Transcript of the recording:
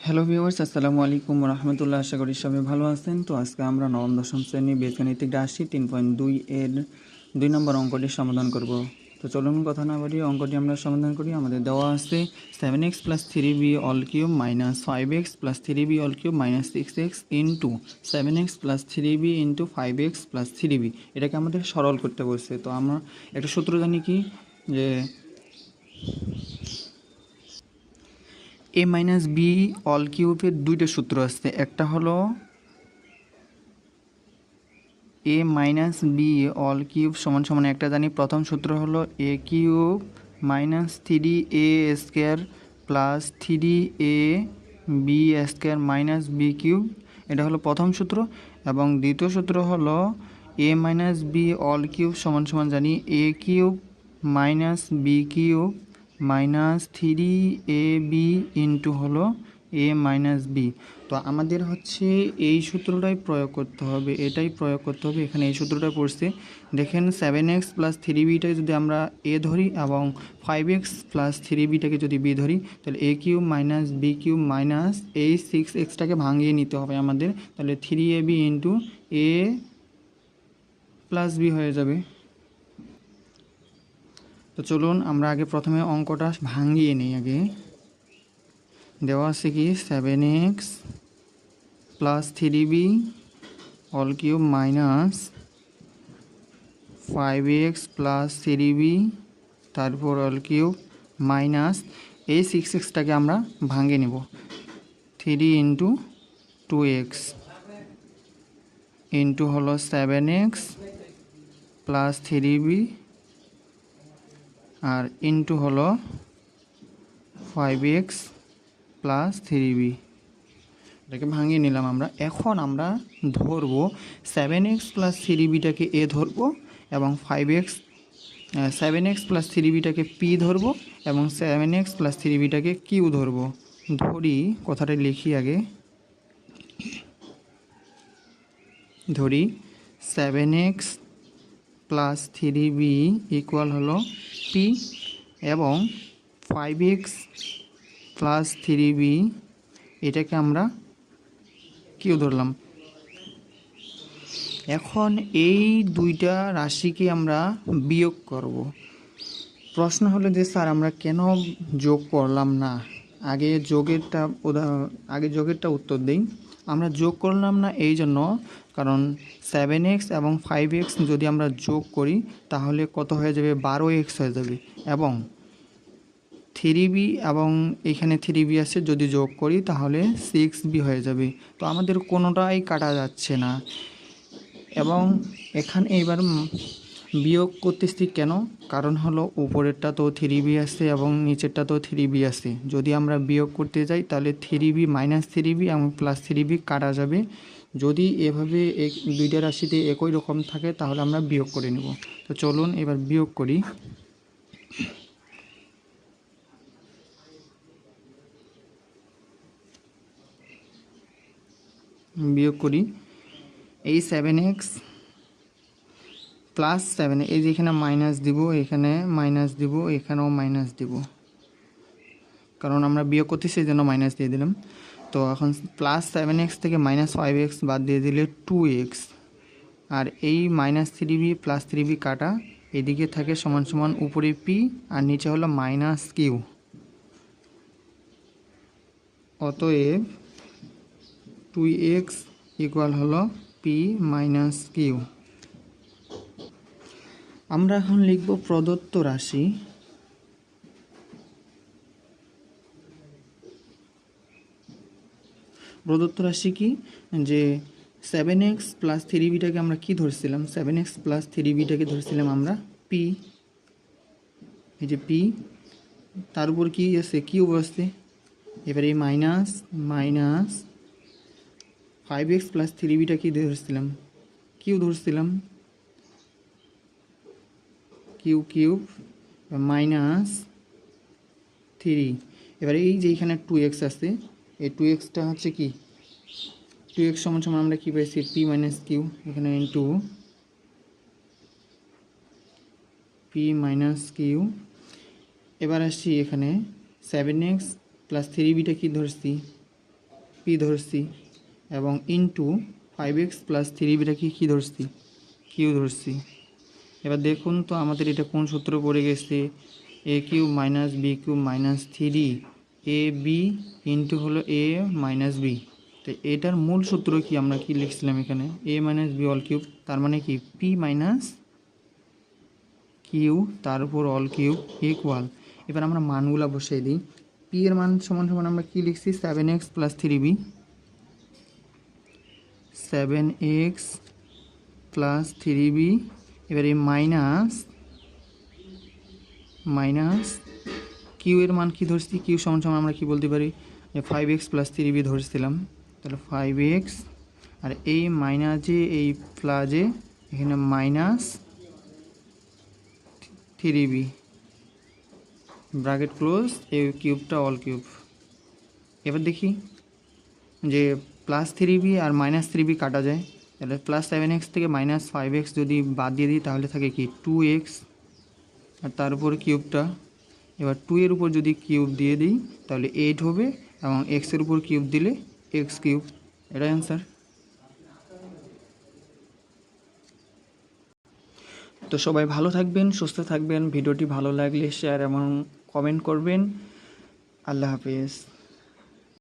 Hello viewers, আসসালামু আলাইকুম রহমতুল্লাহ। আশা করি সবাই ভালো আছেন। তো আজকে আমরা নবম দশম শ্রেণী বীজগণিতিক রাশি 3.2 এর 2 নম্বর অঙ্কটি সমাধান করব। তো চলুন কথা না বাড়িয়ে অঙ্কটি আমরা সমাধান করি। আমাদের দেওয়া আছে 7x + 3b all cube minus 5x + 3b all cube minus 6x into 7x + 3b into 5x + 3b। এটাকে আমাদের সরল করতে বলছে। তো আমরা একটা সূত্র জানি কি, যে a মাইনাস বি অল কিউবের দুইটা সূত্র আছে। একটা হলো a minus B all cube সমান সমান একটা জানি, প্রথম সূত্র হলো a cube minus 3a square plus 3a B square minus B cube, এটা হলো প্রথম সূত্র। এবং দ্বিতীয় সূত্র হলো a minus B all cube সমান সমান জানি a cube minus B cube minus 3ab into হলো a মাইনাস বি। তো আমাদের হচ্ছে এই সূত্রটাই প্রয়োগ করতে হবে, এটাই প্রয়োগ করতে হবে। এখানে এই সূত্রটা পড়ছে, দেখেন 7x + 3bটাকে যদি আমরা a ধরি এবং 5x + 3bটাকে যদি b ধরি, তাহলে a cube minus B cube minus এই 6xটাকে ভাঙিয়ে নিতে হবে আমাদের। তাহলে 3ab into a plus B হয়ে যাবে। তো চলুন আমরা আগে প্রথমে অঙ্কটা ভাঙিয়ে নিই। আগে দেওয়া আছে কি 7x + 3b all cube minus 5x + 3b তারপর অল কিউব মাইনাস এই 6xটাকে আমরা ভাঙে নেব। 3 ইন্টু 2x ইন্টু হলো 7x + 3b আর ইন্টু হলো 5x + 3b। এটাকে ভাঙিয়ে নিলাম আমরা। এখন আমরা ধরবো 7x + 3bটাকে a ধরবো এবং 7x + 3bটাকে p ধরবো এবং 7x + 3bটাকে q ধরবো। ধরি, কথাটা লিখি আগে। ধরি 7x + 3b ইকুয়াল হলো p এবং 5x + 3b এটাকে আমরা কিউ ধরলাম। এখন এই দুইটা রাশিকে আমরা বিয়োগ করব। প্রশ্ন হলো যে স্যার আমরা কেন যোগ করলাম না? আগে যোগেরটা উত্তর দিই। আমরা যোগ করলাম না এই জন্য, কারণ 7x এবং 5x যদি আমরা যোগ করি তাহলে কত হয়ে যাবে, 12x হয়ে যাবে। এবং 3b এবং এখানে 3b আছে, যদি যোগ করি তাহলে 6b হয়ে যাবে। তো আমাদের কোনোটাই কাটা যাচ্ছে না। এবং এখানে এইবার বিয়োগ করতেছি কেন? কারণ হলো উপরেরটা তো 3b আছে এবং নিচেরটা তো 3b আছে। যদি আমরা বিয়োগ করতে যাই তাহলে 3b মাইনাস 3b এবং প্লাস 3b কাটা যাবে। যদি এভাবে দুইটা রাশিতে একই রকম থাকে তাহলে আমরা বিয়োগ করে নেব। তো চলুন এবার বিয়োগ করি। এই 7x প্লাস 7, এই যে এখানে মাইনাস দিব, এখানে মাইনাস দিব, এখানেও মাইনাস দিব, কারণ আমরা বিয়োগ করতেছি এই জন্য মাইনাস দিয়ে দিলাম। তো এখন প্লাস 7x থেকে মাইনাস 5x বাদ দিয়ে দিলে 2x, আর এই মাইনাস 3b প্লাস 3b কাটা, এদিকে থাকে সমান সমান উপরে p আর নিচে হলো মাইনাস কিউ। অতএব 2x ইকুয়াল হলো p মাইনাস কিউ। আমরা এখন লিখব প্রদত্ত রাশি। প্রদত্ত রাশি কি, যে 7x + 3bটাকে আমরা কি ধরছিলাম, 7x + 3bটাকে ধরছিলাম আমরা p। এই যে p, তার উপর কি আছে, কিউব আছে। এবার এই মাইনাস 5x + 3bটা কি ধরছিলাম, কিউ ধরছিলাম, কিউব মাইনাস 3। এবার এই যে এখানে 2x আছে, এই 2xটা হচ্ছে কি, 2x সমান সমান আমরা কী পাইছি, p মাইনাস কিউ, এখানে ইন্টু p মাইনাস কিউ। এবার আসছি এখানে 7x + 3bটা কি ধরছি, পি ধরছি এবং ইন্টু 5x প্লাস 3bটা কি ধরছি, কিউ ধরছি। এবার দেখুন তো আমাদের এটা কোন সূত্র পড়ে গেছে, A cube minus B cube minus 3ab into হলো এ মাইনাস বি। তো এটার মূল সূত্র কি, আমরা কি লিখছিলাম এখানে, এ মাইনাস বি অল কিউব, তার মানে কি পি মাইনাস কিউ তার উপর অল কিউব ইকুয়াল। এবার আমরা মানগুলো বসিয়ে দিই। পি এর মান সমান সমান আমরা কি লিখছি, 7x plus 3b, 7x plus 3b। এবার এই মাইনাস কিউ এর মান কি ধরছি, কিউ সমান সমান আমরা কি বলতে পারি, 5x প্লাস 3b ধরছিলাম, তাহলে 5x আর এই মাইনাসে এই প্লাসে এখানে মাইনাস 3b ব্র্যাকেট ক্লোজ, এই কিউবটা অল কিউব। এবার দেখি যে প্লাস 3b আর মাইনাস 3b কাটা যায়, তাহলে প্লাস 7x থেকে মাইনাস 5x যদি বাদ দিয়ে দিই তাহলে থাকে কি 2x আর তার উপর কিউবটা। এবার 2 এর উপর যদি কিউব দিয়ে দিই তাহলে 8 হবে এবং x এর উপর কিউব দিলে x কিউব। এটাই অ্যান্সার। তো সবাই ভালো থাকবেন, সুস্থ থাকবেন, ভিডিওটি ভালো লাগলে শেয়ার এবং কমেন্ট করবেন। আল্লাহ হাফেজ।